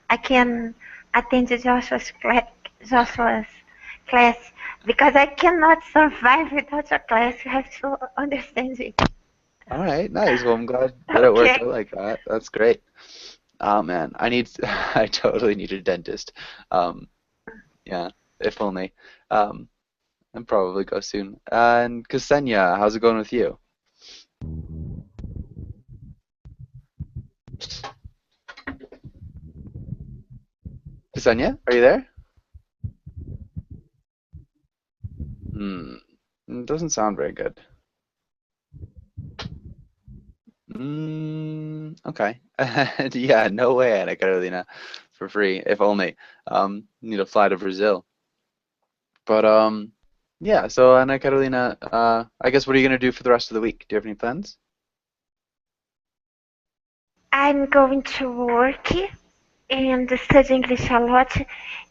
I can attend Joshua's class because I cannot survive without your class. You have to understand it. All right, nice. Well, I'm glad that it worked out Okay. like that. That's great. Oh man, I totally need a dentist. Um, yeah, if only. Um, and probably go soon. And Ksenia, how's it going with you? Ksenia, are you there? Hmm, doesn't sound very good. Okay. Yeah, no way, Ana Carolina, for free, if only. Need to fly to Brazil. But yeah. So Ana Carolina, I guess what are you gonna do for the rest of the week? Do you have any plans? I'm going to work and study English a lot,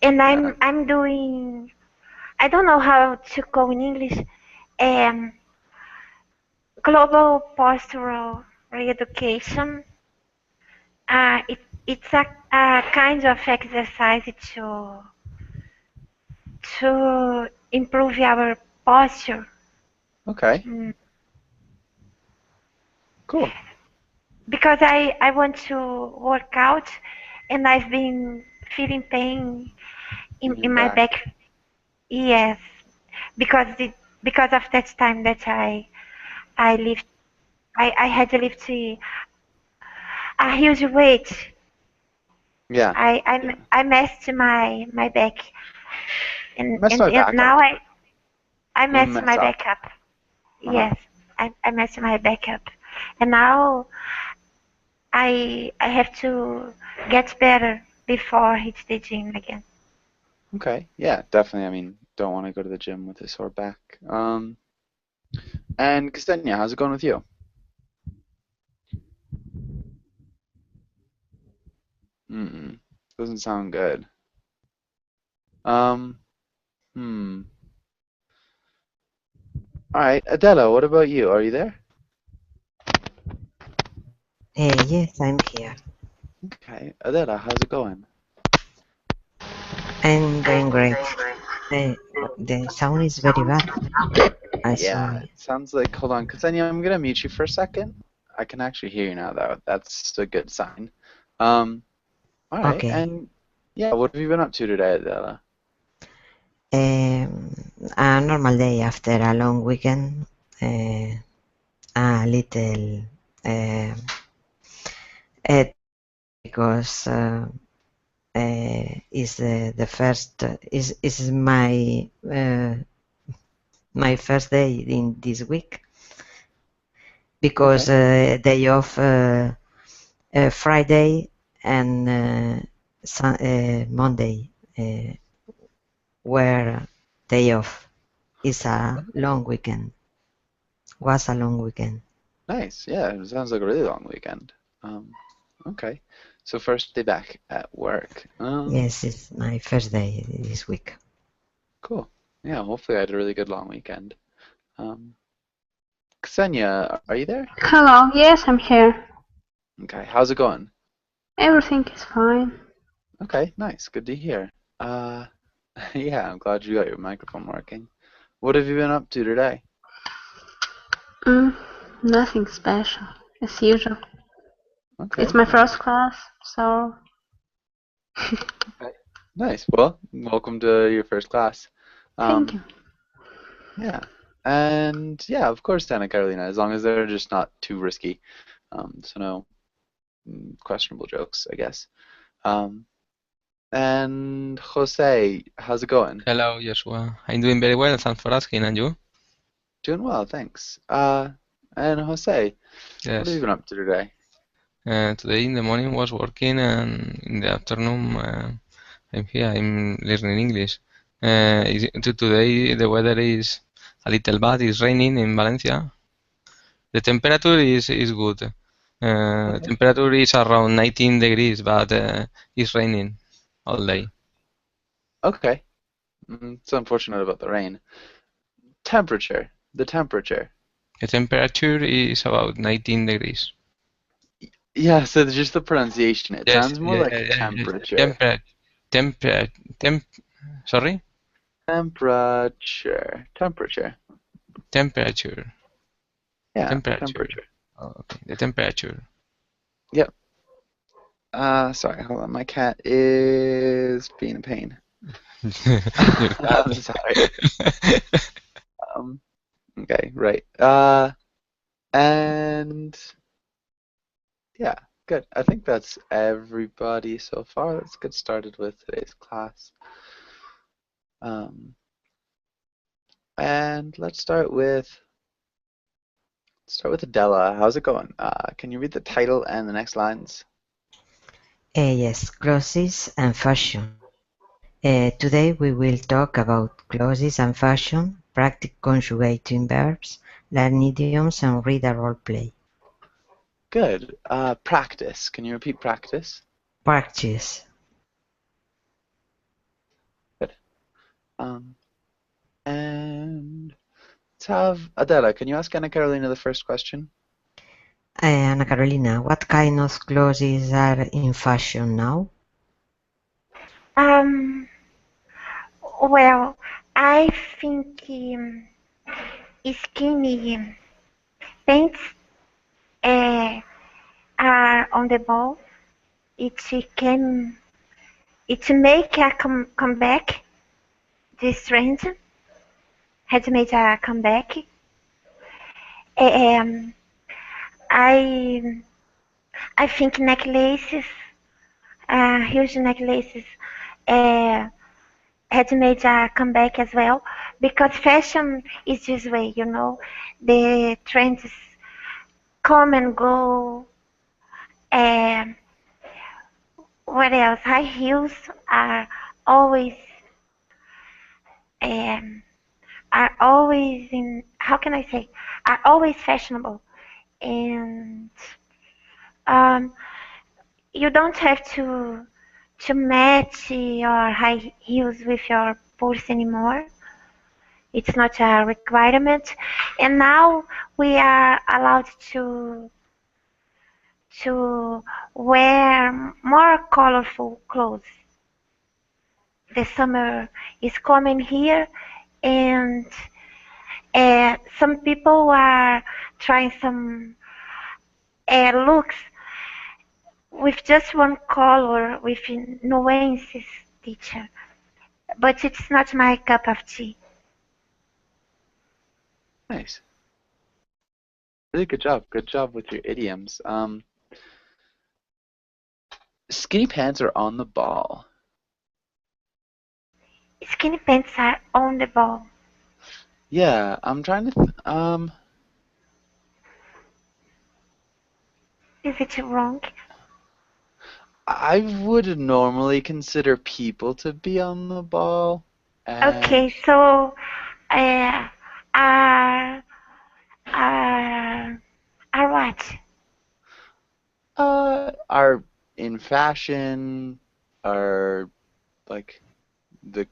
and Yeah. I'm doing. I don't know how to go in English. Um, Global Pastoral Reeducation. It's a kind of exercise to improve our posture. Okay. Mm. Cool. Because I want to work out and I've been feeling pain In your in my back. back. Yes, because because of that time that I lift I had to lift a huge weight. Yeah. Yeah. I messed my back You messed my and back now up. I What do you messed mess my up? back up. Uh-huh. Yes, I messed my back up, and now I have to get better before hit the gym again. Okay. Yeah, definitely. I mean, don't want to go to the gym with a sore back. And Ksenia, how's it going with you? Mm-mm. Doesn't sound good. Um, hmm. All right, Adela, what about you? Are you there? Yes, I'm here. Okay, Adela, how's it going? I'm doing great. The sound is very bad. I'm Yeah, sorry. it sounds like, hold on, Ksenia, I'm gonna mute you for a second. I can actually hear you now, though. That's a good sign. Um, all right, Okay. and yeah, what have you been up to today, Adela? Um, a normal day after a long weekend. A little uh, uh, because is the first is my first day in this week because Okay, day off Friday and Monday were day off. It's a okay, long weekend. Was a long weekend. nice. Yeah, it sounds like a really long weekend. Um, okay, so first day back at work. Yes, it's my first day this week. Cool. Yeah, hopefully I had a really good long weekend. Um, Ksenia, are you there? Hello, yes, I'm here. Okay, how's it going? Everything is fine. Okay, nice. Good to hear. Uh, yeah, I'm glad you got your microphone working. What have you been up to today? Mm, Nothing special, as usual. It's Okay, my first nice. class, so Okay, nice. Well, welcome to your first class. thank Um, you. yeah, and yeah, of course, Santa Carolina, as long as they're just not too risky. So no questionable jokes, I guess. Um, and Jose, how's it going? Hello, Joshua. I'm doing very well. Thanks for asking. And you? Doing well, thanks. And Jose, what have you Yes. been up to today? Today in the morning was working, and in the afternoon I'm here. I'm learning English. Today the weather is a little bad. It's raining in Valencia. The temperature is good. Okay. Temperature is around 19 degrees, but it's raining all day. Okay. It's unfortunate about the rain. Temperature. The temperature. The temperature is about 19 degrees. Yeah, so just the pronunciation. It Yes, sounds more like temperature. Sorry? Temperature. Temperature. Temperature. Yeah, Temperature. temperature. Oh, okay. The temperature. Yep. Sorry, hold on. My cat is being a pain. Your cat. I'm sorry. Um, okay, right. And yeah, good. I think that's everybody so far. Let's get started with today's class. And let's start with Adela. How's it going? Can you read the title and the next lines? Yes, clothes and fashion. Today we will talk about clothes and fashion, practice conjugating verbs, learn idioms, and read a role play. Good. Practice. Can you repeat practice? Practice. Good. And let's have Adela. Can you ask Anna Carolina the first question? Ana Carolina, what kind of clothes are in fashion now? Well, I think skinny pants uh, are on the ball. It can make a comeback. This trend has made a comeback. Um, I I think necklaces, huge necklaces, uh, had made a comeback as well because fashion is this way, you know. The trends come and go. Um, what else? High heels are always um, in, how can I say, are always fashionable, and um, you don't have to match your high heels with your purse anymore. It's not a requirement, and now we are allowed to wear more colorful clothes. The summer is coming here, and some people are trying some looks with just one color, with nuances, teacher. But it's not my cup of tea. Nice. Really good job. Good job with your idioms. Skinny pants are on the ball. Skinny pants are on the ball. Yeah, I'm trying to. Is it wrong? I would normally consider people to be on the ball, and Okay, so uh, are are are what? are in fashion, are like the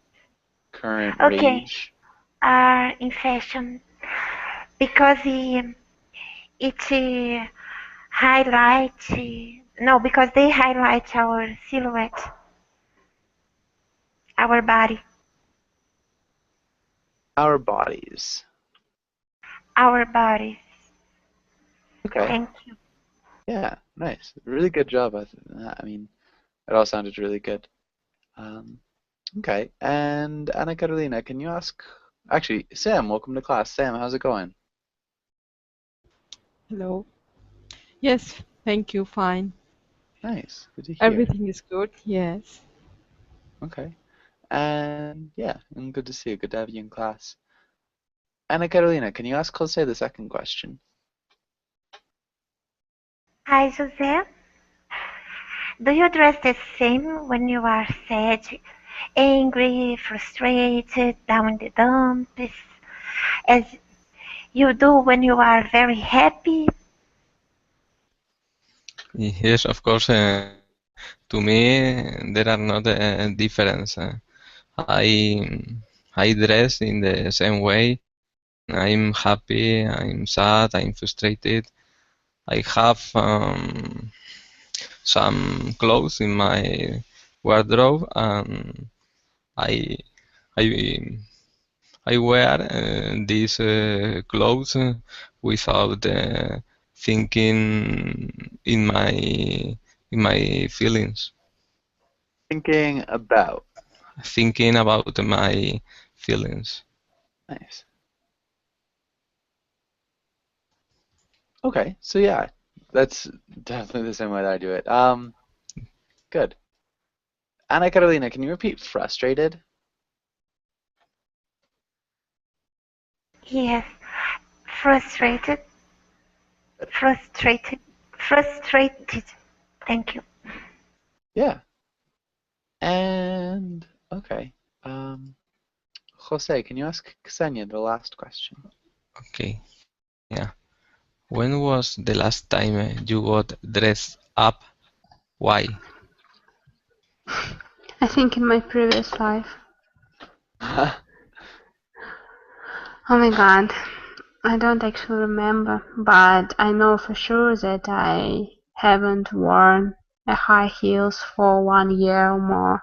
current Okay, rage. are in fashion because it highlights. No, because they highlight our silhouette, our body, Our bodies. our bodies. Okay. Thank you. Yeah, nice. Really good job. I mean, it all sounded really good. Um, okay. And Anna Carolina, can you ask? Actually, Sam, welcome to class. Sam, how's it going? Hello. Yes, thank you. Fine. Nice. Good to hear. Everything is good. Yes. Okay. And yeah, and good to see you. Good to have you in class. Anna Carolina, can you ask Jose the second question? Hi, Jose. Do you dress the same when you are sad, angry, frustrated, down in the dumps, as you do when you are very happy? Yes, of course. To me, there are not a difference. I dress in the same way. I'm happy, I'm sad, I'm frustrated. I have some clothes in my wardrobe, and I I I wear these clothes without thinking in my feelings, Thinking about. thinking about my feelings. Nice. Okay, so yeah, that's definitely the same way that I do it. Good. Anna Carolina, can you repeat frustrated? Yes. Frustrated. Frustrated. Frustrated. Thank you. Yeah. And okay. Jose, can you ask Ksenia the last question? Okay, yeah. When was the last time you got dressed up? Why? I think in my previous life. Oh my god. I don't actually remember, but I know for sure that I haven't worn a high heels for 1 year or more.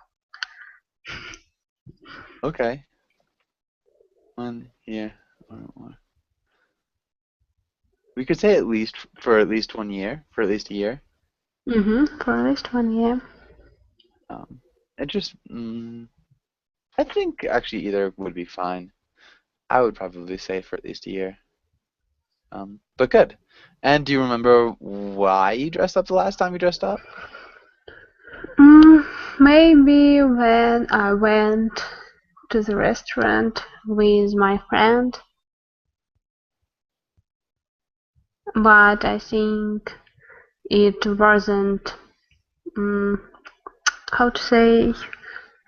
Okay. 1 year or more. We could say at least for at least 1 year, for at least a year. For at least 1 year. It just, I think actually either would be fine. I would probably say for at least a year. But good. And do you remember why you dressed up the last time you dressed up? Maybe when I went to the restaurant with my friend, but I think it wasn't, how to say,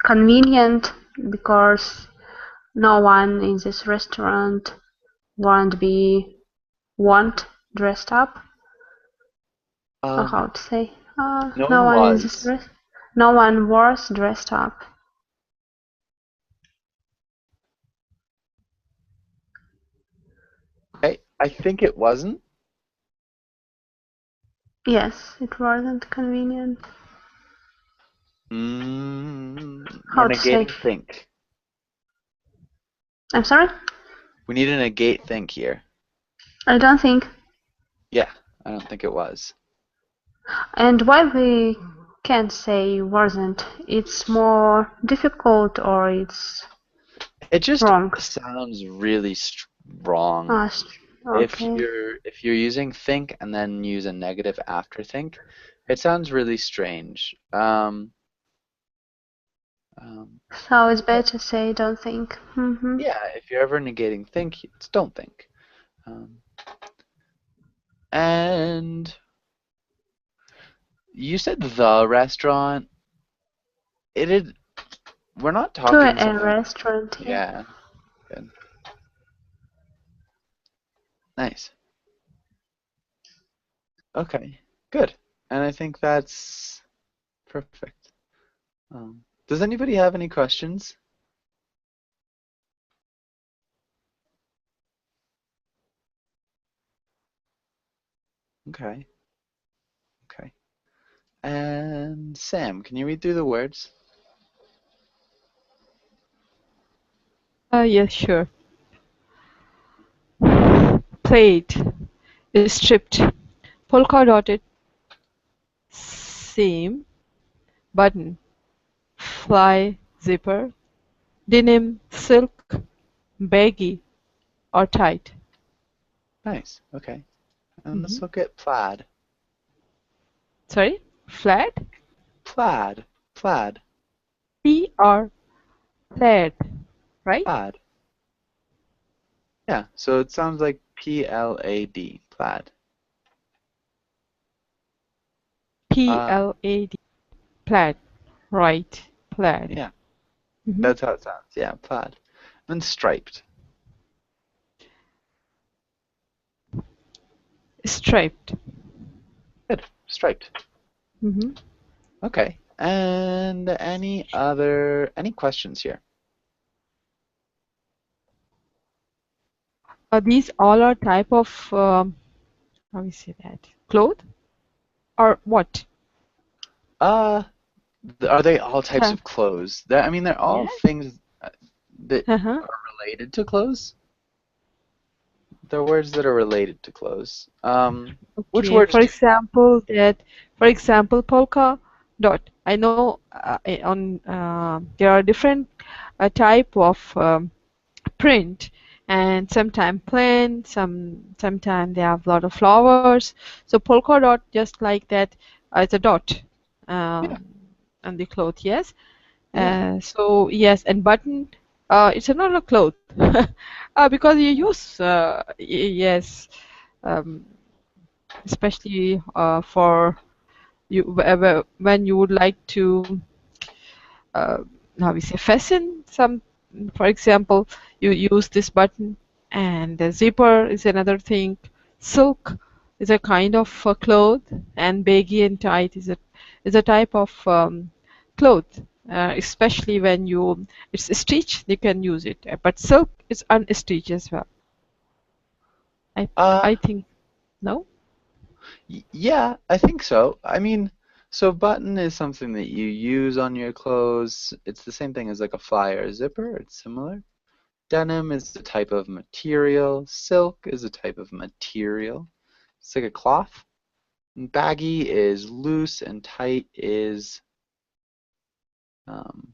convenient because no one in this restaurant want dressed up, or how to say, No no one one in this was. no one was dressed up. Okay, I think it wasn't. Yes, it wasn't convenient. We're How to say? negating think. I'm sorry? We need to negate think here. I don't think. Yeah, I don't think it was. And why we can't say wasn't? It's more difficult or it's It just wrong? sounds really wrong. Ah, If okay. you're using think and then use a negative after think, it sounds really strange. So it's better to say don't think. Yeah, if you're ever negating think, it's don't think. And you said the restaurant. We're not To talking a something. restaurant. Yeah, good. Nice. Okay, good. And I think that's perfect. Does anybody have any questions? Okay. Okay. And Sam, can you read through the words? Yes, sure. Plate, stripped, polka dotted, seam, button, fly, zipper, denim, silk, baggy, or tight. Nice. Okay. And let's look at plaid. Sorry, flat, Plaid. Plaid. P-R, plaid, right? Plaid. Yeah, so it sounds like P-L-A-D. Plaid. P-L-A-D, plaid, right, plaid. Yeah, that's how it sounds. Yeah, plaid. And striped. Striped. Good. Striped. Okay. And any questions here? These all are type of, how we say that, cloth or what? Are they all types Huh. of clothes? I mean, they're all Yes. things that Uh-huh. are related to clothes. They're words that are related to clothes. Which Okay. words For do you have? example, polka dot. I know there are different type of print, and sometimes plain, sometimes they have a lot of flowers. So polka dot, just like that, it's a dot Yeah, um, on the cloth. Yes. yeah. So yes, and button, it's not a cloth because you use yes, um, especially for you when you would like to uh, how we say fasten some. For example, you use this button, and the zipper is another thing. Silk is a kind of cloth, and baggy and tight is a type of cloth. Especially when it's stitched, you can use it. But silk is unstitched as well. I Uh, I think no. yeah, I think so. I mean, so button is something that you use on your clothes. It's the same thing as like a fly or a zipper. It's similar. Denim is a type of material. Silk is a type of material. It's like a cloth. And baggy is loose, and tight is um,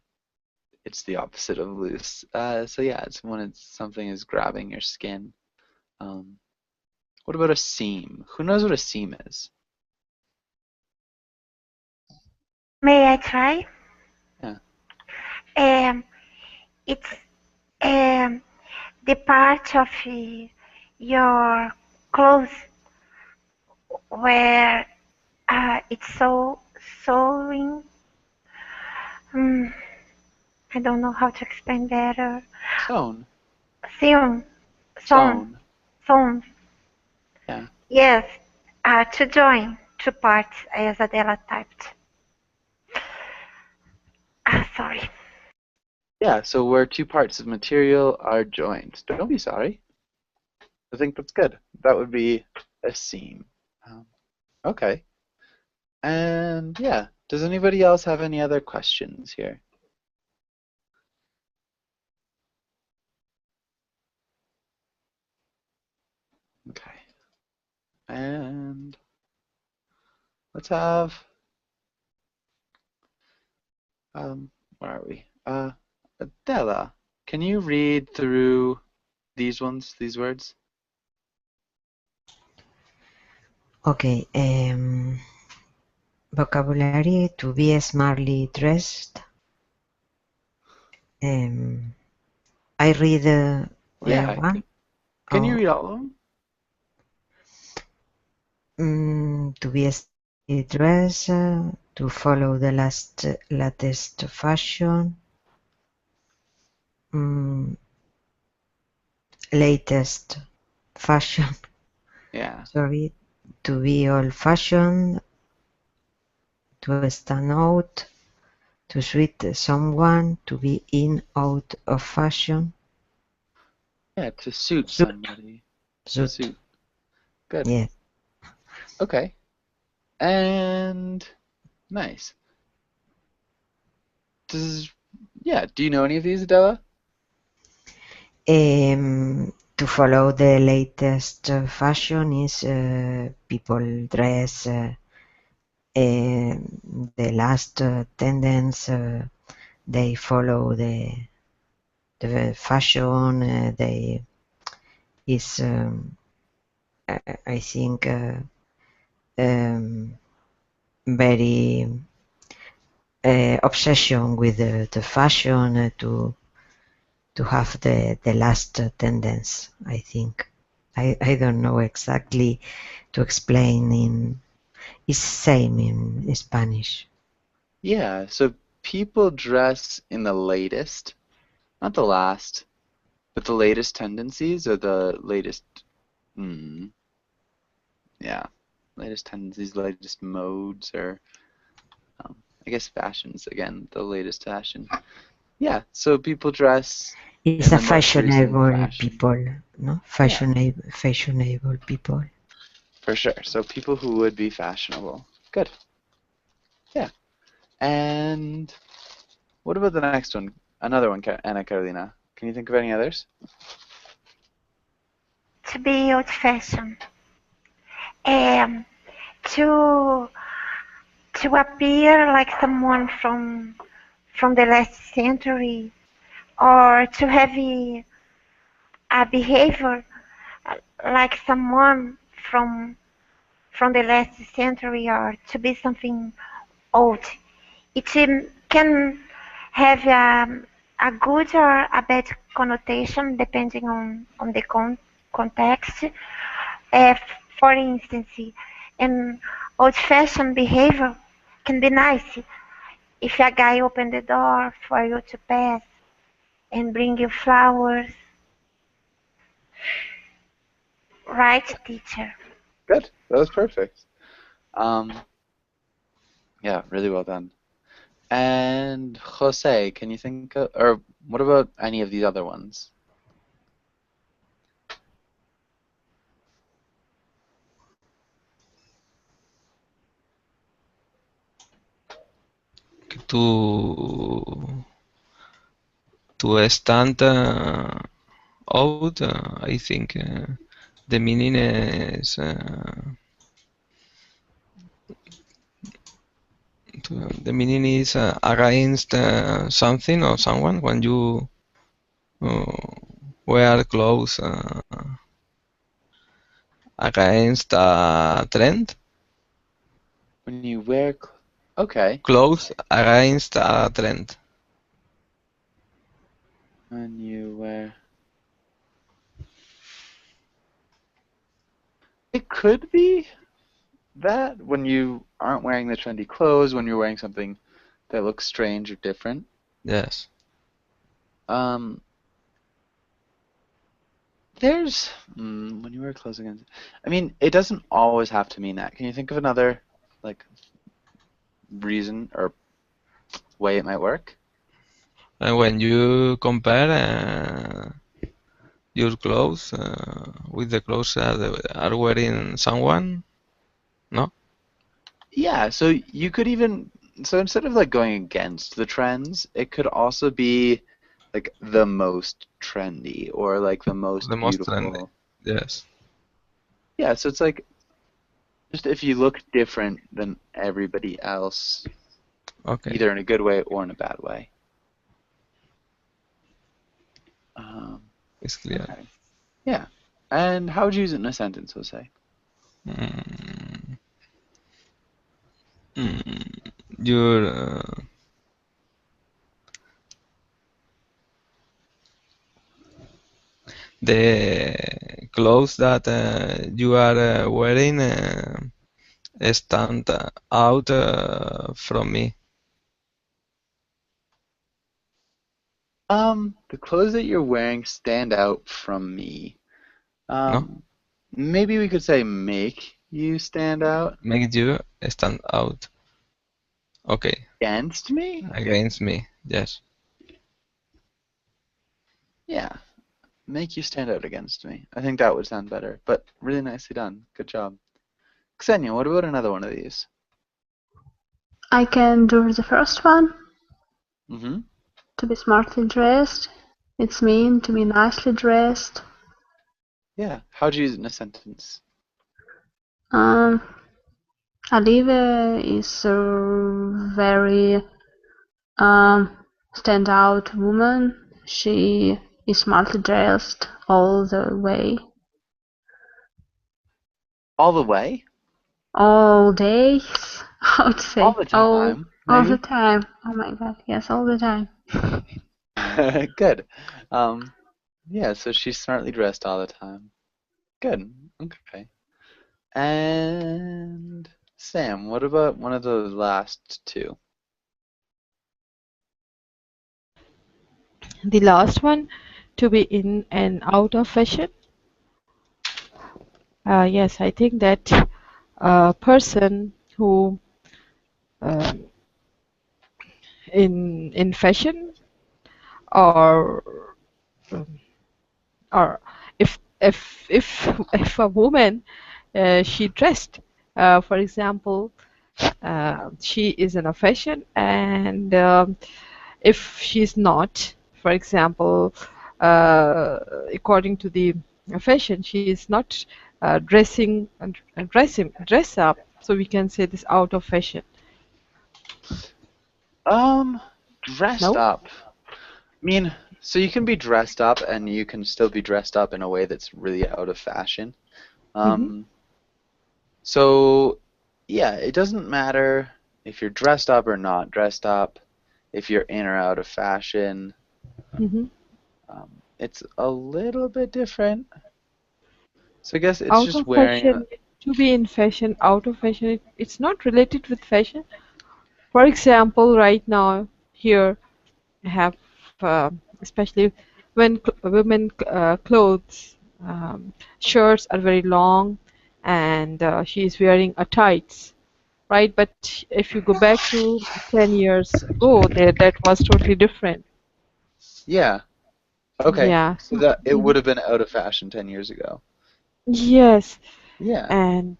it's the opposite of loose. So yeah, it's when something is grabbing your skin. Um, what about a seam? Who knows what a seam is? May I try? Yeah. Um, it's um, the part of your clothes where it's so sewing. Hmm, I don't know how to explain better. Sewn. Sewn, sewn, Sewn. sewn. Yeah. Yes, to join two parts as Adela typed. Sorry. Yeah, so where two parts of material are joined. Don't be sorry. I think that's good. That would be a seam. Um, okay. And yeah, does anybody else have any other questions here? Okay. And let's have where are we? Adela, can you read through these ones, these words? Okay. Vocabulary: to be smartly dressed. I read Yeah. one. Can you Oh, read all of them? to be smartly dressed, to follow the latest fashion, latest fashion. Yeah. Sorry, to be old-fashioned, to stand out, to suit someone, to be in out of fashion. Yeah, to suit Suit, somebody. To suit. suit. Good. Yes. Okay. And nice. Does yeah, do you know any of these, Adela? To follow the latest fashion is people dress the last tendance. They follow the fashion. They is I think um, very obsession with the fashion to have the last tendance. I think I don't know exactly to explain in. It's same in Spanish. Yeah, so people dress in the latest, not the last, but the latest tendencies or the latest, hmm, yeah, latest tendencies, latest modes, or I guess fashions again, the latest fashion. Yeah, so people dress It's in a the most recent fashionable fashion. people, no? Yeah, Fashionable people. for sure. So people who would be fashionable. Good. Yeah. And what about the next one? Another one, Anna Carolina. Can you think of any others? To be old-fashioned. Um, to to appear like someone from the last century, or to have a behavior like someone from from the last century, or to be something old. It can have a good or a bad connotation depending on the context. Uh, for instance, an old-fashioned behavior can be nice if a guy open the door for you to pass and bring you flowers. Right, teacher? Good. That was perfect. Yeah, really well done. And Jose, can you think of, or what about any of these other ones? To stand out, I think the meaning is against something or someone when you uh, wear clothes against a trend. When you wear, okay. Clothes against a trend. When you wear, it could be that when you aren't wearing the trendy clothes, when you're wearing something that looks strange or different. Yes. There's when you wear clothes against. I mean, it doesn't always have to mean that. Can you think of another like reason or way it might work? And when you compare your clothes with the clothes that are wearing someone, no? Yeah, so you could even so instead of like going against the trends, it could also be like the most trendy or like the most The most trendy. beautiful. Yes. Yeah, so it's like just if you look different than everybody else, Okay. either in a good way or in a bad way. It's clear. Okay. Yeah. And how would you use it in a sentence, Jose? Mm. Your the clothes that you are wearing stand out from me. The clothes that you're wearing stand out from me. No? Maybe we could say make you stand out Make you stand out. Okay. against me? Against me. Yes. Yeah, make you stand out against me. I think that would sound better, but really nicely done. Good job. Xenia, what about another one of these? I can do the first one. Mm-hmm. To be smartly dressed. It's mean to be nicely dressed. Yeah, how'd you use it in a sentence? Olivia is a very standout woman. She is smartly dressed all the way. All the way? All days, I would say. All the time, all the maybe? time. Oh my god, yes, all the time. Good. Yeah, so she's smartly dressed all the time. Good. Okay. And Sam, what about one of the last two? The last one, to be in and out of fashion. Yes, I think that a person who in fashion, or um, or if a woman she dressed, for example, she is in a fashion, and if she's not, for example, according to the fashion, she is not dress up, so we can say this out of fashion. Dressed No? up. I mean, so you can be dressed up and you can still be dressed up in a way that's really out of fashion. Mm-hmm. So yeah, it doesn't matter if you're dressed up or not dressed up, if you're in or out of fashion. Mm-hmm. It's a little bit different. So I guess it's Out just of wearing a, fashion, to be in fashion, out of fashion, it's not related with fashion. For example, right now here I have, especially when women clothes, shirts are very long, and she is wearing a tights, right? But if you go back to 10 years ago, that was totally different. yeah. Okay. Yeah. So that it Mhm. would have been out of fashion 10 years ago. Yes, Yeah. and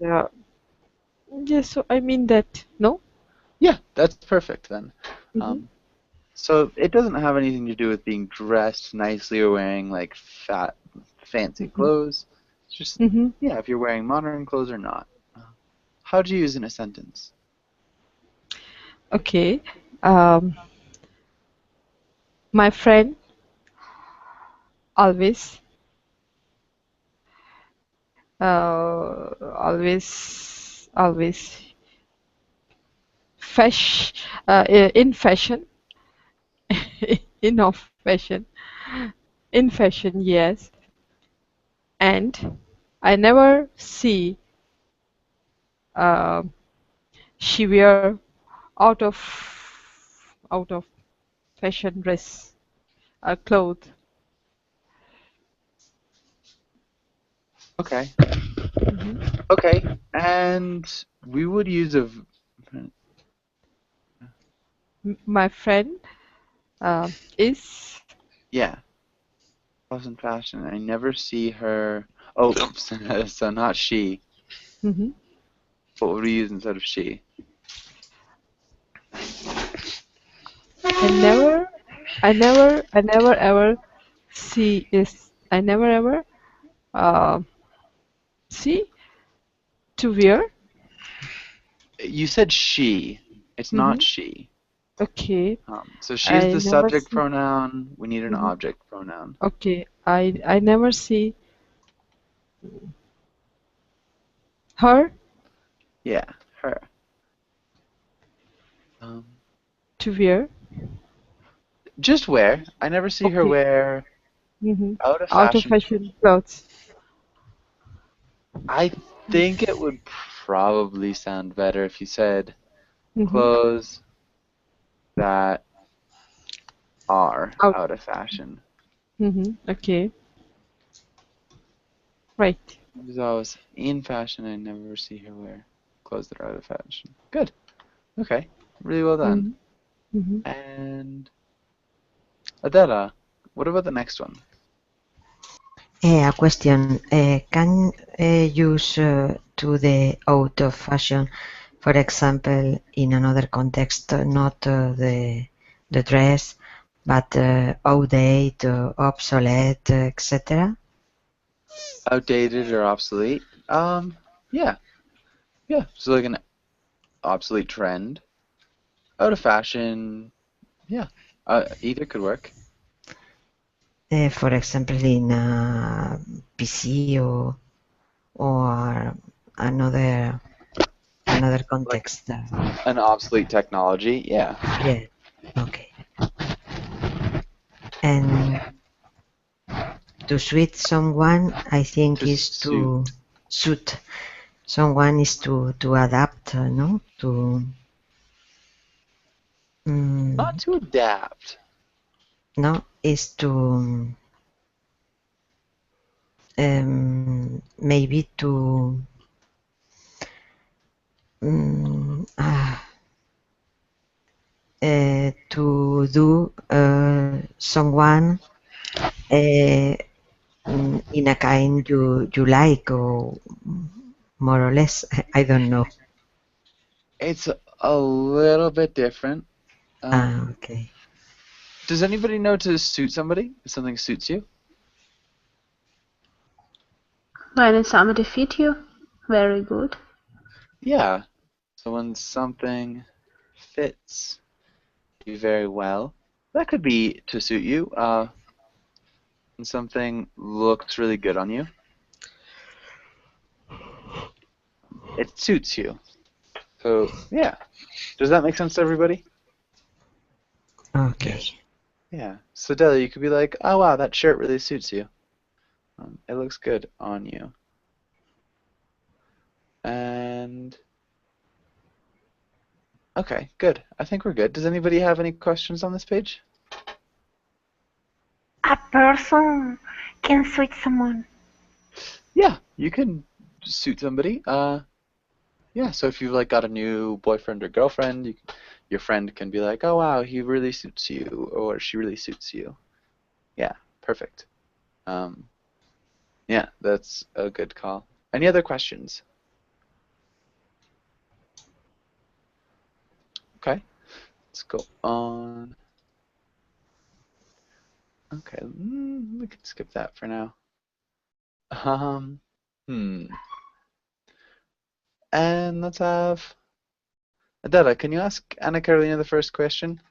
yes. So I mean that no. Yeah, that's perfect then. Hmm. Um, so it doesn't have anything to do with being dressed nicely or wearing like fancy Hmm. clothes. It's just, Hmm. yeah, if you're wearing modern clothes or not. How do you use in a sentence? Okay. Um, my friend always, always in fashion, in of fashion, in fashion, yes. And I never see uh, she wear out of out of fashion dress clothes. Okay. Hmm. Okay. And we would use My friend is. yeah, clothes and fashion. I never see her. Oh, so not she. Hmm. What would we use instead of she? I never, I never ever see is. I never ever uh, see to wear. You said she. It's Hmm. not she. Okay. So she is I the never subject see. pronoun. We need an Hmm. object pronoun. Okay. I never see her Yeah, her. Um, to wear. just wear. I never see her Okay. wear Hmm. out of Out of fashion. fashion clothes. I think it would probably sound better if you said Hmm. clothes that are Out. out of fashion. Okay. Right. She's always in fashion. I never see her wear clothes that are out of fashion. Good. Okay. Really well done. Hmm. Hmm. And Adela, what about the next one? A question. Can use to the out of fashion, for example, in another context, not the dress, but outdated, obsolete, etc. Outdated or obsolete? Yeah. Yeah. So like an obsolete trend. Out of fashion. Yeah. Either could work. For example, in a PC or another Like context. an obsolete technology. Yeah. Yeah. Okay. And to suit someone, I think To is to suit. suit. Someone is to adapt, no? To Not mm, to adapt. no, is to maybe to mm, ah, to do someone uh, in a kind you like or more or less. I don't know. It's a little bit different. Okay. Does anybody know to suit somebody? If something suits you? When somebody fit you, very good. Yeah. So when something fits you very well, that could be to suit you. When something looks really good on you, it suits you. So yeah. Does that make sense to everybody? Okay. Yeah. So Deli, you could be like, oh wow, that shirt really suits you. It looks good on you. And okay, good. I think we're good. Does anybody have any questions on this page? A person can suit someone. Yeah, you can suit somebody. Yeah, so if you've like got a new boyfriend or girlfriend, your friend can be like, "Oh wow, he really suits you," or "She really suits you." Yeah, perfect. Um, yeah, that's a good call. Any other questions? Okay, let's go on. Okay, we can skip that for now. Um, hmm. And let's have Adela. Can you ask Anna Carolina the first question?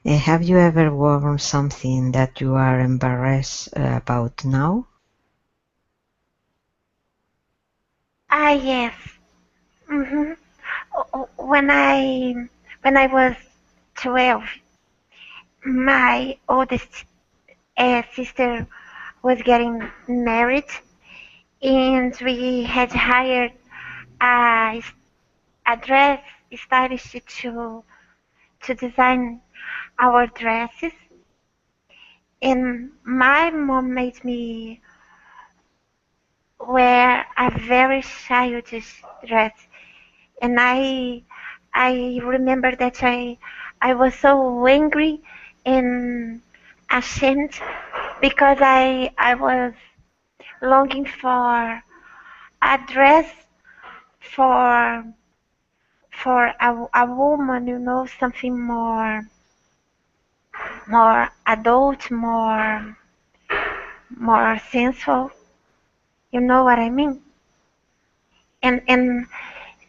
Have you ever worn something that you are embarrassed about now? Ah, yes. hmm When I was 12, my oldest sister was getting married, and we had hired a, a dress stylist to design our dresses. And my mom made me wear a very childish dress, and I remember that I was so angry and ashamed because I was longing for a dress for a woman, something more adult, more sensual. You know what I mean? And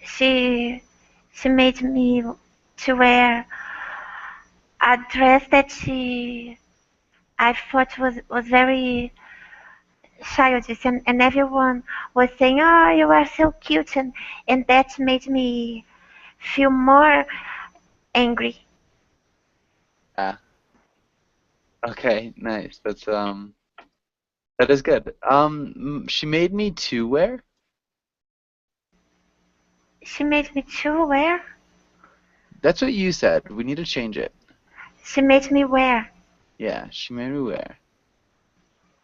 she she made me to wear a dress that she I thought was very childish, and everyone was saying, "Oh, you are so cute," and that made me feel more angry. Yeah. Okay, nice. That is good. She made me to wear? She made me to wear. That's what you said. We need to change it. She made me wear. Yeah, she made me wear.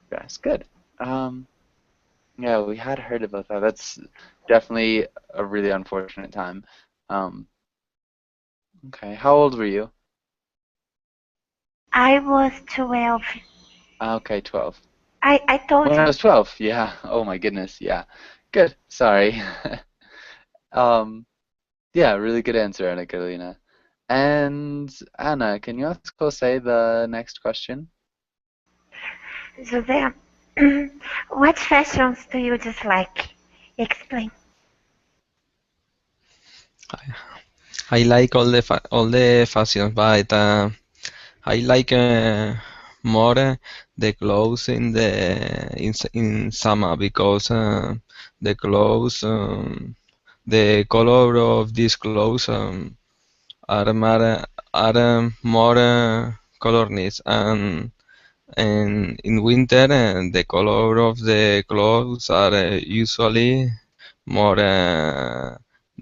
That's good. Um, yeah, we had heard about that. That's definitely a really unfortunate time. Um, okay, how old were you? I was 12. Okay, 12. I told When I you. was 12, yeah. Oh my goodness, yeah. Good. Sorry. Um, yeah, really good answer, Anna Carolina. And Anna, can you ask Jose the next question? Jose, what fashions do you dislike? Explain. I like all the fashions, but I like more the clothes in summer because the clothes the color of these clothes are more colorless and in winter the color of the clothes are usually more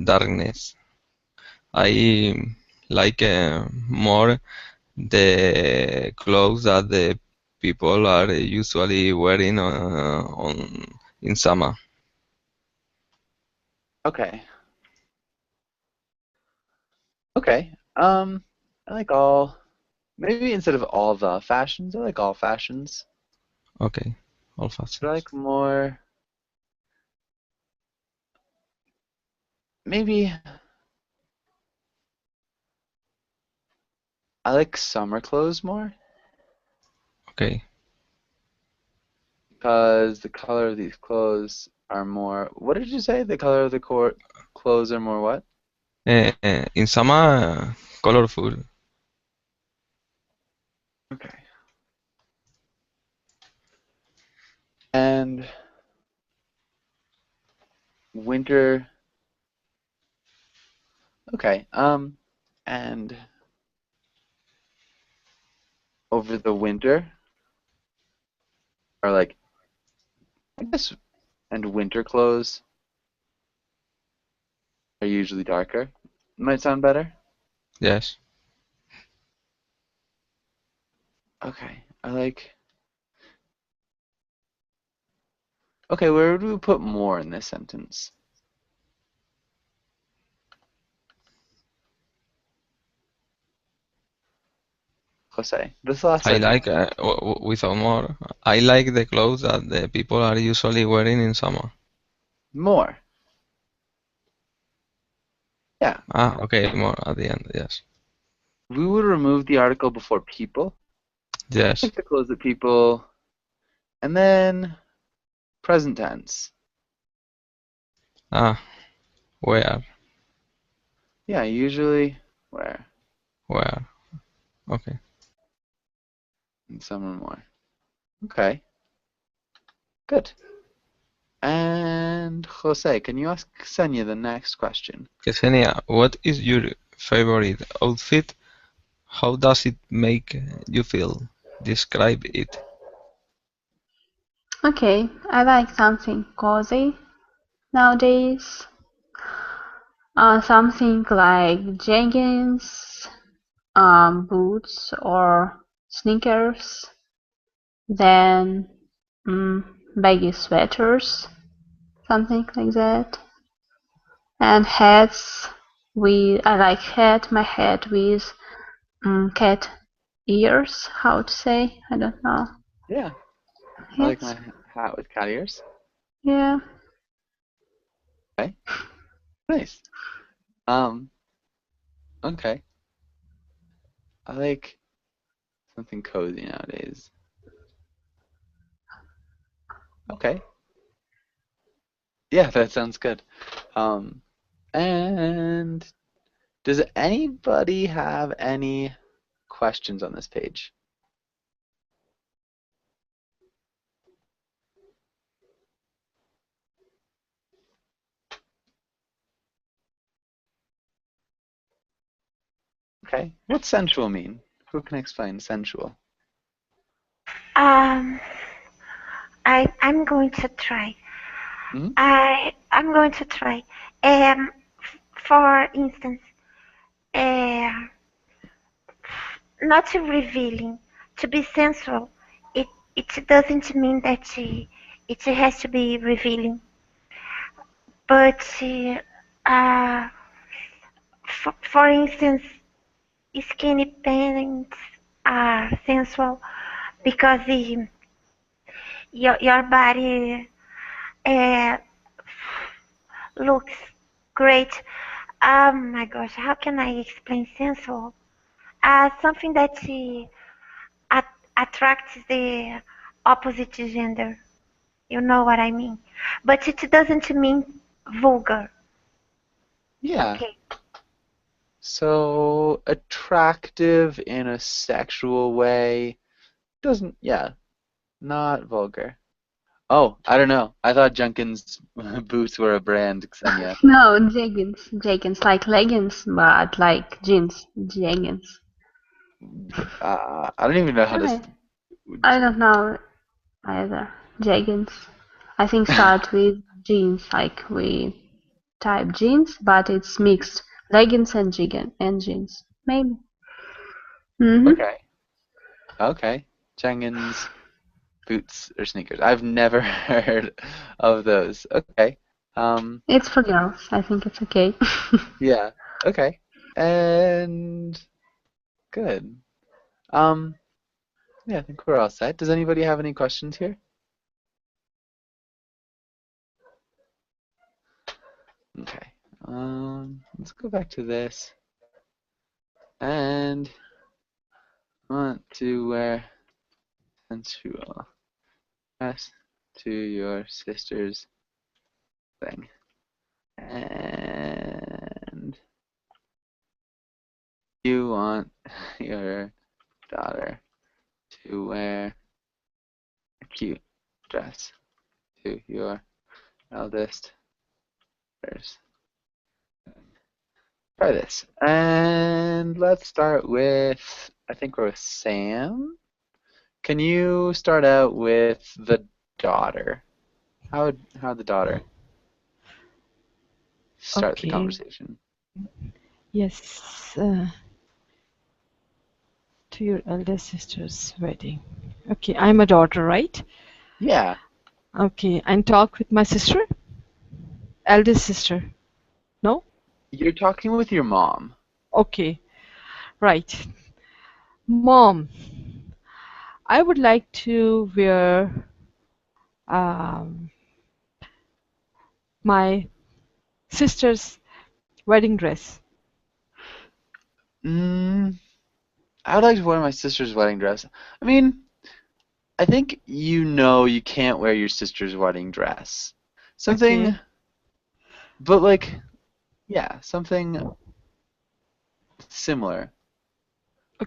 darkness. I like more the clothes that the people are usually wearing on in summer. Okay. Okay. I like all, maybe instead of all the fashions, I like all fashions. Okay, all But I fashions. like more, maybe. I like summer clothes more Okay. because the color of these clothes are more. What did you say? The color of the clothes are more what? In summer, colorful. Okay. And winter. Okay. And over the winter, or like, I guess, and winter clothes are usually darker. Might sound better. Yes. Okay. I like. Okay, where would we put more in this sentence? Jose, this last I sentence. like, without more, I like the clothes that the people are usually wearing in summer. More. Yeah. Ah, okay, more at the end, yes. We would remove the article before people. Yes. Like the clothes that people. And then present tense. Ah, where? Yeah, usually where? Where? Okay. And some or more. Okay. Good. And Jose, can you ask Xenia the next question? Ksenia, what is your favorite outfit? How does it make you feel? Describe it. Okay, I like something cozy nowadays. Something like jeggings, boots, or sneakers. Then baggy sweaters, something like that. And hats. I like my hat with cat ears. How to say? I don't know. Yeah, I like Hats. my hat with cat ears. Yeah. Okay, nice. Okay. I like something cozy nowadays. Okay. Yeah, that sounds good. Um, and does anybody have any questions on this page? Okay. What's sensual mean? Who can explain sensual? Um, I'm going to try. Hmm. I'm going to try. Um, for instance, uh, not revealing, to be sensual. It it doesn't mean that it has to be revealing, but for instance, skinny pants are sensual because your body uh, looks great. Oh my gosh, how can I explain sensual? Something that attracts the opposite gender. You know what I mean? But it doesn't mean vulgar. Yeah. Okay. So attractive in a sexual way doesn't, yeah, not vulgar. Oh, I don't know. I thought Junkins boots were a brand, Xenia. No, jeggings. Jeggings like leggings, but like jeans. Jeggings. I don't even know how to. I, I don't know either. Jeggings. I think start with jeans, like we type jeans, but it's mixed. Leggings and jeans. Maybe. Mm-hmm. Okay. Okay. Junkins boots or sneakers. I've never heard of those. Okay. Um. It's for girls. I think it's okay. Yeah. Okay. And good. Um. Yeah, I think we're all set. Does anybody have any questions here? Okay. Let's go back to this. And want to wear sensual dress to your sister's thing. And you want your daughter to wear a cute dress to your eldest daughter's. Try this. And let's start with, I think we're with Sam. Can you start out with the daughter? How would the daughter start the Okay. conversation? Yes. To your elder sister's wedding. Okay, I'm a daughter, right? Yeah, Okay, and talk with my sister? Eldest sister. No? you're talking with your mom. Okay, right. Mom, I would like to wear um, my sister's wedding dress. I would like to wear my sister's wedding dress. I mean, I think you can't wear your sister's wedding dress. Something, Okay, but like, yeah, something similar.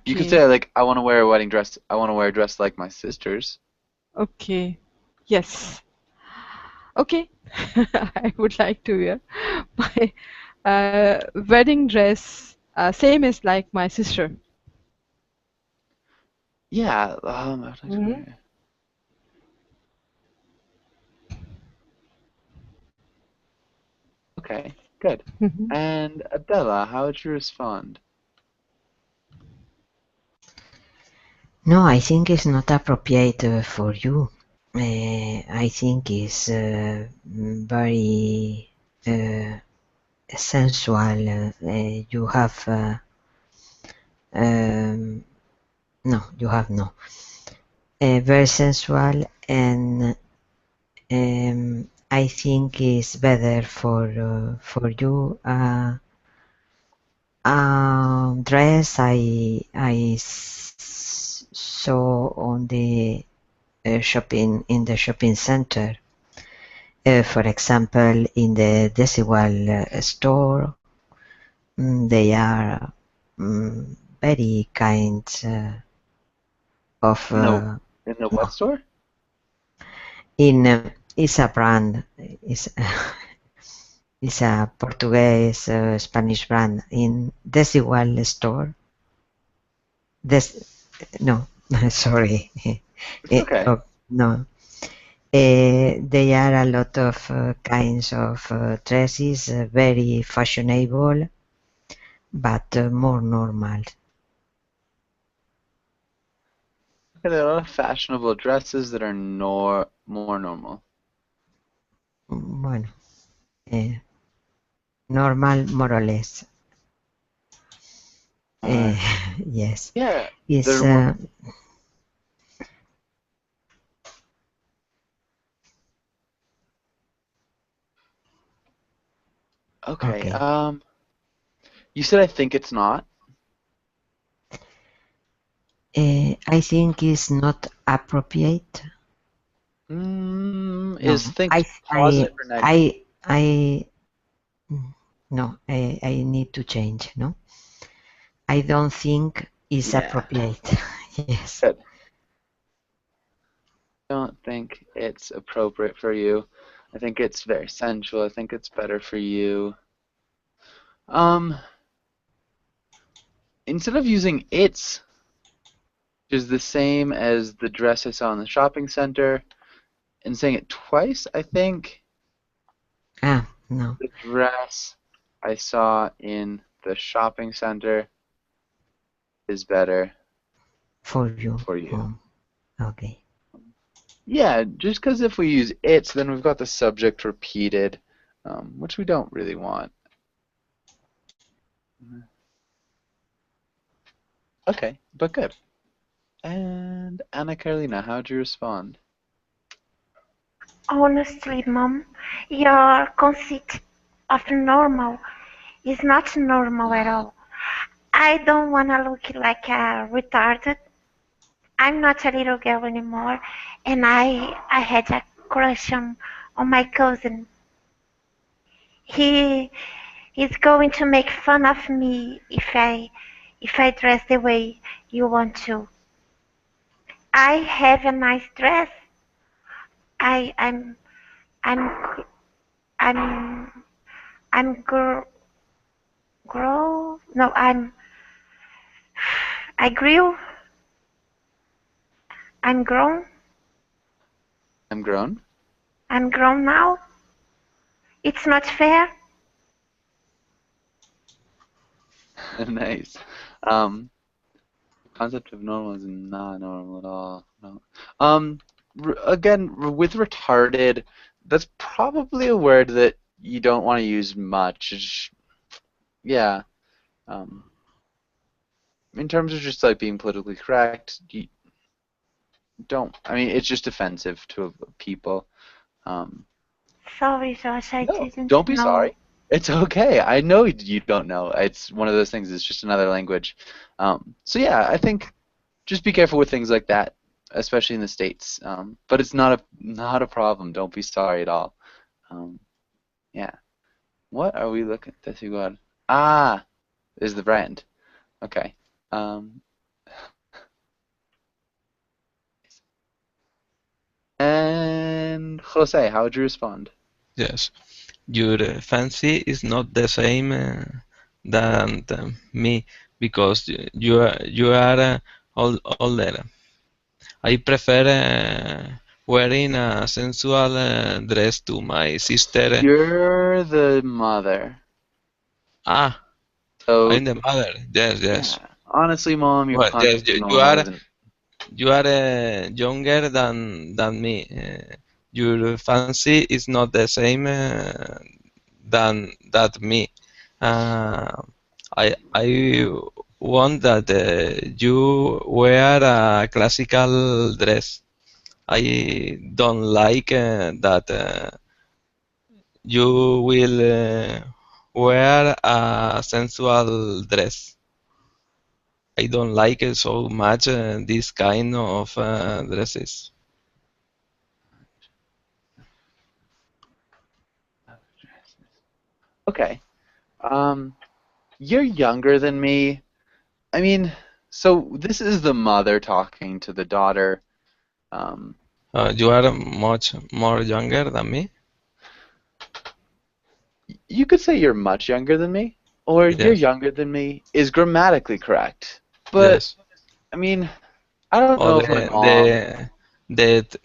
You could okay, say like, I want to wear a wedding dress. I want to wear a dress like my sister's. okay. Yes. Okay. I would like to wear my wedding dress, same as like my sister. Yeah, I'd like to Hmm. wear. Okay, good. Hmm. And Adela, how would you respond? No, I think it's not appropriate for you. I think it's very sensual. You have no, you have no. Very sensual, and I think it's better for you. Dress I saw on the shopping in the shopping center. For example, in the Desigual store, they are very kind of In the no. what store? In it's a brand. It's a Portuguese Spanish brand in Desigual store. Des no, sorry. It's okay. Oh, no. There are a lot of kinds of dresses, very fashionable, but more normal. Okay, there are a lot of fashionable dresses that are more normal. Bueno, eh, normal more or less. Uh, Yes, yeah, it's they're more. Okay. okay. You said I think it's not. I think it's not appropriate. Is No, think positive or negative? I no, I need to change. No, I don't think it's Yeah. appropriate. Yes. Good. Don't think it's appropriate for you. I think it's very sensual. I think it's better for you. Um, Instead of using its, which is the same as the dress I saw in the shopping center, and saying it twice, I think Ah, no, the dress I saw in the shopping center is better for you. for you. Okay. Yeah, just because if we use its, then we've got the subject repeated, which we don't really want. Okay, but good. And Anna Carolina, how'd you respond? Honestly, Mom, your conceit of normal is not normal at all. I don't want to look like a retarded, I'm not a little girl anymore, and I had a crush on my cousin. He he's going to make fun of me if I dress the way you want to. I have a nice dress. I I'm I'm I'm grow no I grew I'm grown I'm grown. I'm grown now. It's not fair. Nice. Um, concept of normal is not normal at all. No. Again, with retarded, that's probably a word that you don't want to use much. Yeah. Um, in terms of just like being politically correct, you don't. I mean, it's just offensive to people. Um, Sorry, Josh, I no, didn't don't be know. sorry. It's okay. I know you don't know. It's one of those things. It's just another language. So yeah, I think just be careful with things like that, especially in the States. But it's not a problem. Don't be sorry at all. Um, yeah. What are we looking at? Desigual. Ah, is the brand. Okay. Um, and Jose, how would you respond? Yes. Your fancy is not the same than me because you are older. I prefer wearing a sensual dress to my sister. You're the mother. Ah, So I'm the mother. Yes, yes. yeah, honestly, mom, your Well, yes, concept of you normal are isn't. you are younger than me. Your fancy is not the same than that me. Uh, I want that you wear a classical dress. I don't like that you will wear a sensual dress. I don't like so much this kind of dresses. Okay. Um, you're younger than me. I mean, so this is the mother talking to the daughter. Um, You are much more younger than me. you could say you're much younger than me, or you're Yes, younger than me is grammatically correct. But yes. I mean, I don't Or know if my mom.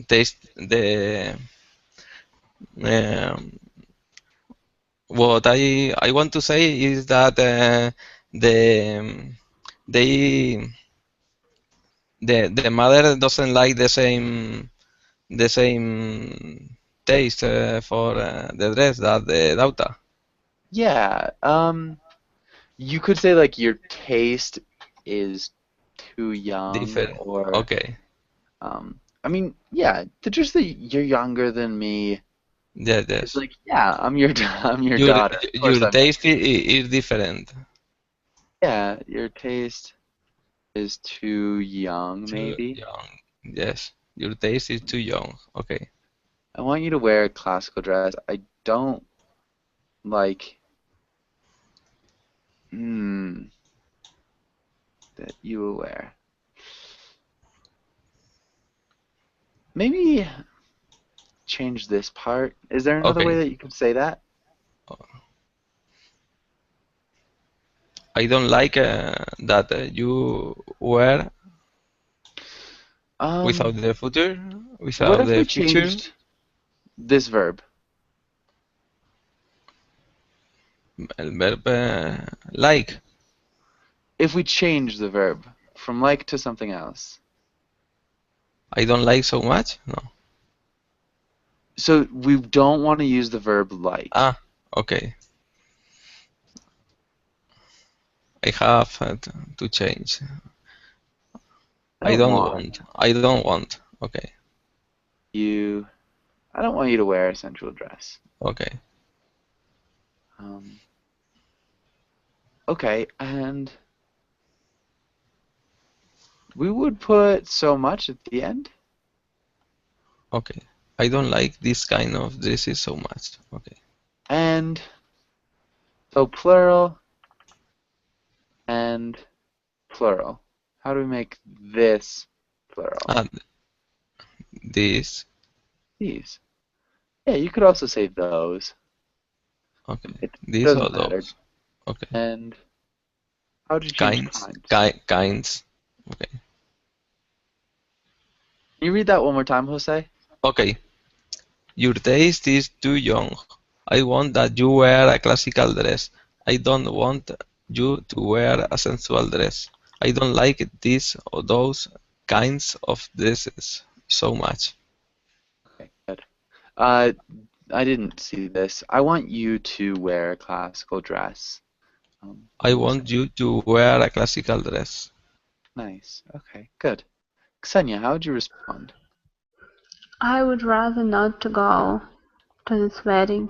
taste the um, what I want to say is that the they the mother doesn't like the same taste for the dress that the daughter. Yeah. You could say like your taste is too young, Different. or Okay. I mean, yeah, just that you're younger than me Yes, is yes. like, yeah, I'm your I'm your Your daughter. Of course, your I'm taste younger. is different. Yeah, your taste is too young, Too maybe. young. Yes. Your taste is too young. Okay. I want you to wear a classical dress. I don't like, hmm, that you will wear. Maybe change this part. Is there another way Okay. that you could say that? I don't like that you wear Um, without the future, what without if the we future. changed this verb? El verb like. If we change the verb from like to something else. I don't like so much. No. So we don't want to use the verb like. Ah. Okay. I have to change. I I don't don't want want. I don't want. Okay. you, I don't want you to wear a sensual dress. Okay. Um, okay, and We would put so much at the end. Okay. I don't like this kind of dresses so much. Okay. And so plural and plural. How do we make this plural? And this. These. Yeah, you could also say those. Okay. It These or doesn't matter. those. Okay. And how did you change Kinds. Kinds. Okay. Can you read that one more time, Jose? Okay. Your taste is too young. I want that you wear a classical dress. I don't want you to wear a sensual dress. I don't like these or those kinds of dresses so much. Okay, good. I didn't see this. I want you to wear a classical dress. I want you to wear a classical dress. Nice. Okay, good. Ksenia, how would you respond? I would rather not to go to this wedding.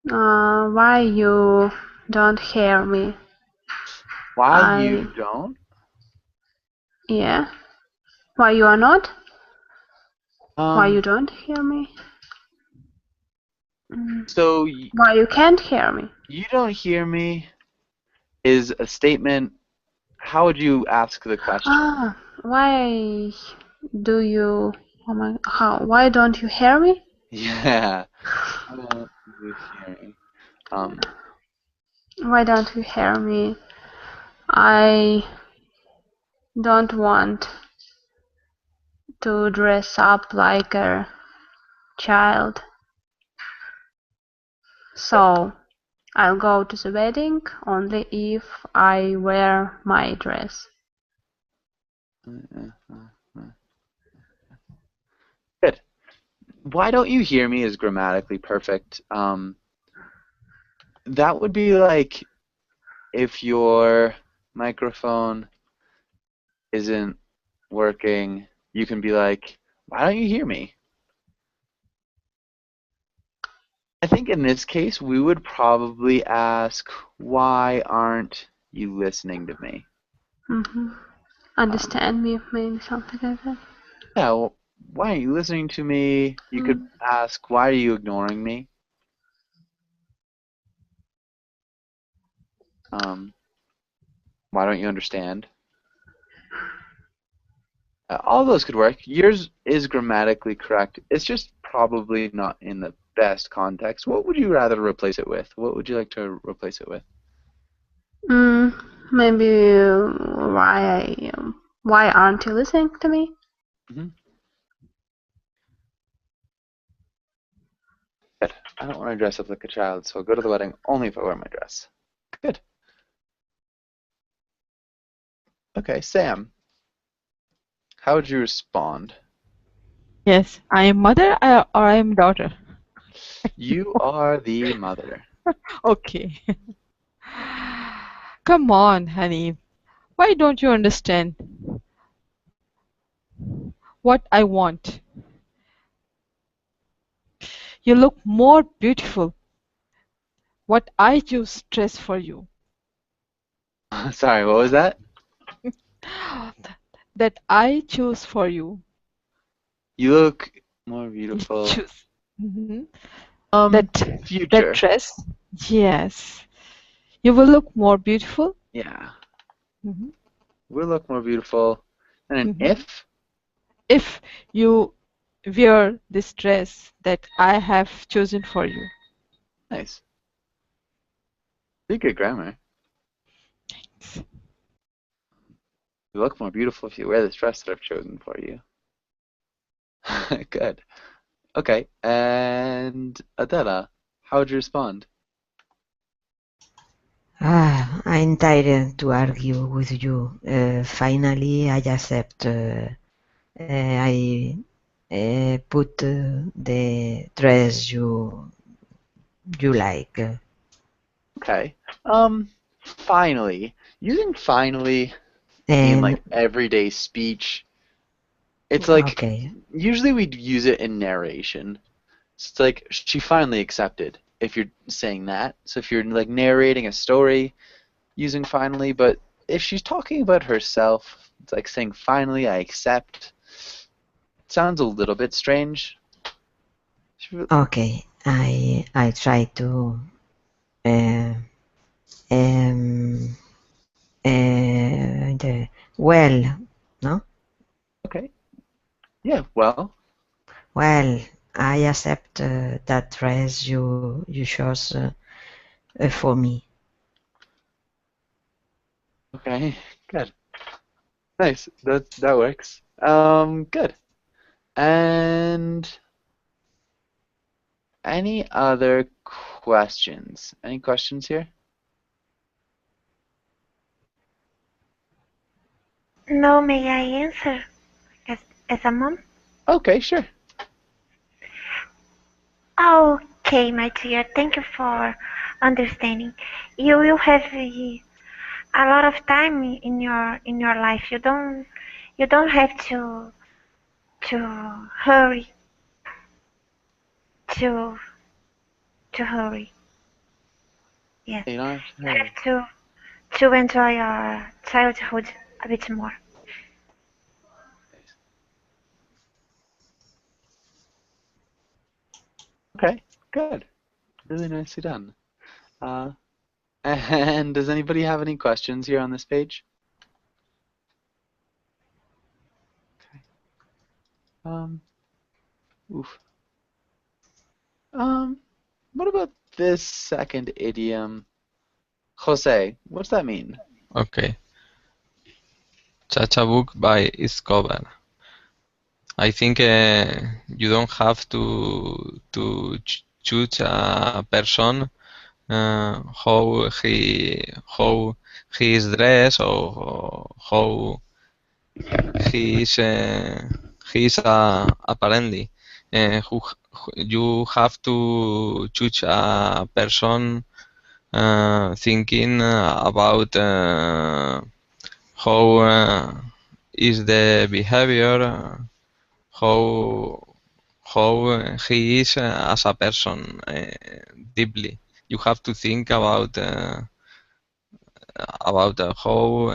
Why you don't hear me? Why you don't? Yeah. Why you are not? Why you Um, don't hear me? so Why you can't hear me? you don't hear me is a statement. How would you ask the question? Why do you? Why don't you hear me? Yeah. Why don't you hear me? Why don't you hear me? I don't want to dress up like a child, so I'll go to the wedding only if I wear my dress. Good. Why don't you hear me is grammatically perfect. That would be like if your microphone isn't working, you can be like, why don't you hear me? I think in this case, we would probably ask, why aren't you listening to me? Understand me, maybe something like that. Yeah, well, why aren't you listening to me? You could ask, why are you ignoring me? Why don't you understand? All those could work. Yours is grammatically correct. It's just probably not in the best context. What would you rather replace it with? What would you like to replace it with? Maybe why aren't you listening to me? Good. I don't want to dress up like a child, so I'll go to the wedding only if I wear my dress. Good. Okay, Sam. How would you respond? Yes, I am mother or I am daughter. You are the mother. Okay. Come on, honey. Why don't you understand what I want? You look more beautiful. What I choose dress for you. Sorry, what was that? That I choose for you. You look more beautiful. Choose. Mm-hmm. Future. That dress. Yes. You will look more beautiful. Yeah. Mm-hmm. We'll look more beautiful. And an if? If you wear this dress that I have chosen for you. Nice. Pretty good grammar. Thanks. You look more beautiful if you wear this dress that I've chosen for you. Good. Okay, and Adela, how would you respond? I'm tired to argue with you. Finally, I accept. I put the dress you like. Okay. Finally. Using finally in And like everyday speech, it's like okay. usually we'd use it in narration. So it's like she finally accepted if you're saying that. So if you're like narrating a story using finally, but if she's talking about herself, it's like saying finally I accept. Sounds a little bit strange. Okay, I try to uh, um, well, no? Okay. Yeah, well, Well, I accept that dress you chose for me. okay. Good. Nice. That works. Good. And any other questions? Any questions here? No, may I answer as a mom? Okay, sure. Okay, my dear, thank you for understanding. You will have a lot of time in your life. You don't have to hurry to to hurry. Yes, You don't have to you have hurry. to enjoy your childhood a bit more. Okay, good. Really nicely done. Uh, and does anybody have any questions here on this page? Okay. Um, oof. Um, what about this second idiom? Jose, what's that mean? Okay. Chacha book by Escobar. I think you don't have to choose a person how he is dressed or how he is apparently. You have to choose a person thinking about how is the behavior, how he is as a person deeply. You have to think about how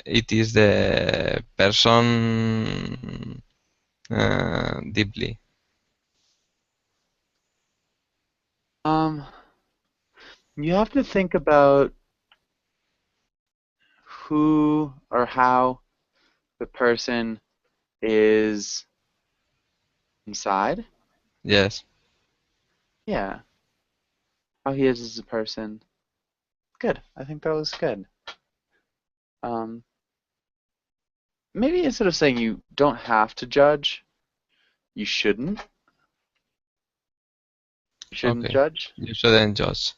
it is the person deeply. Um, you have to think about who or how the person is inside. Yes. Yeah, how he is as a person. Good. I think that was good. Um, maybe instead of saying you don't have to judge, you shouldn't. You shouldn't Okay. judge You shouldn't judge.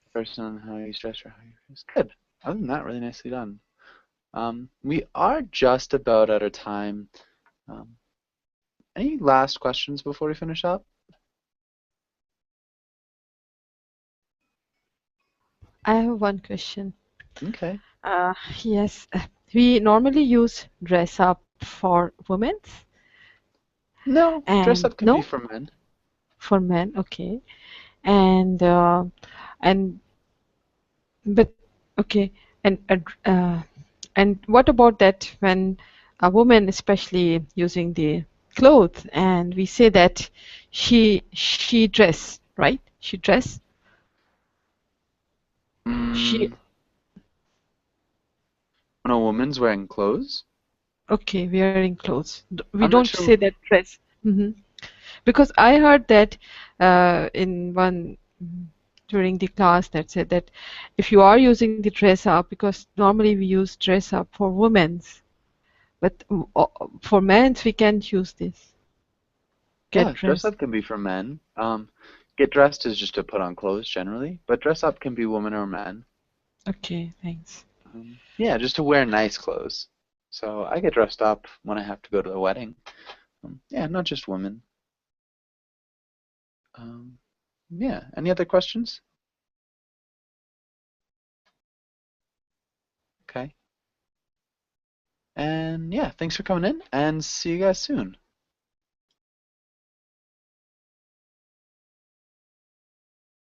the person on how you dress or how you dress. Good. Other than that, really nicely done. We are just about out of time. Um, any last questions before we finish up? I have one question. Okay. Yes, we normally use dress up for women No, dress and up can be no for men. for men. Okay, and and but okay, and and what about that when a woman, especially using the clothes, and we say that she dress right? She dress. She Mm, when a woman's wearing clothes? okay, wearing clothes. We I'm not don't say sure. that dress. Because I heard that in one during the class that said that if you are using the dress up, because normally we use dress up for women's, but for men's we can't use this. Get Yeah, dress dressed. up can be for men. Get dressed is just to put on clothes generally, but dress up can be woman or man. Okay, thanks. Yeah, just to wear nice clothes. So I get dressed up when I have to go to the wedding. Yeah, not just women. Um, yeah, any other questions? Okay. And yeah, thanks for coming in and see you guys soon.